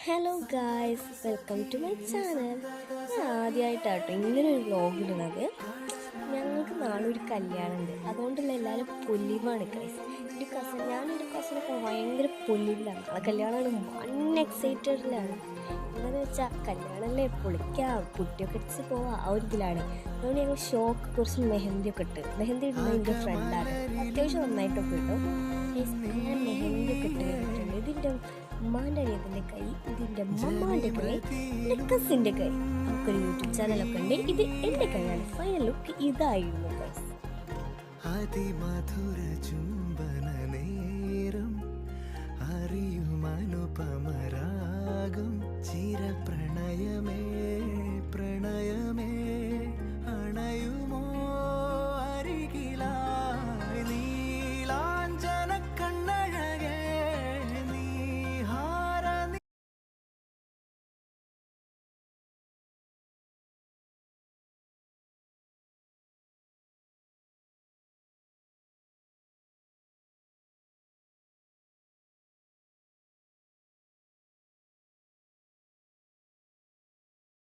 Hello guys, welcome to my channel. ഞാൻ ആദ്യമായിട്ടാട്ടോ ഇങ്ങനൊരു വ്ലോഗ് ഇടുന്നത്. ഞങ്ങൾക്ക് നാളെ ഒരു കല്യാണം ഉണ്ട്, അതുകൊണ്ടുള്ള എല്ലാവരും പൊലിവാണ് ഗൈസ്. ഞാനൊരു കസിനൊക്കെ ഭയങ്കര പൊലിവിലാണ്. നാളെ കല്യാണമാണ്, എക്സൈറ്റഡിലാണ്. എന്താണെന്ന് വെച്ചാൽ കല്യാണമല്ലേ, പൊളിക്കാം, കുട്ടിയൊക്കെ അടിച്ച് പോവാം, ആ ഒരു ഇതിലാണ്. അതുകൊണ്ട് ഞങ്ങൾ കുറച്ച് മെഹന്തിയൊക്കെ മെഹന്തി ഇടുന്നത് എൻ്റെ ഫ്രണ്ടാണ്, അത്യാവശ്യം നന്നായിട്ടൊക്കെ ഇട്ടു. ഞാൻ മെഹന്തിയൊക്കെ ഇട്ട് കഴിഞ്ഞിട്ടുണ്ട്. ഇതിൻ്റെ ഉമ്മാൻ്റെ അനിയത്തിൻ്റെ കൈ, ഇതിൻ്റെ ഉമ്മാൻ്റെ കൈ, എൻ്റെ കസിൻ്റെ കൈ. നമുക്കൊരു യൂട്യൂബ് ചാനലൊക്കെ ഉണ്ട്. ഇത് എൻ്റെ കൈയാണ്. ഫൈനൽ ലുക്ക് ഇതായിരുന്നു ഗൈസ്.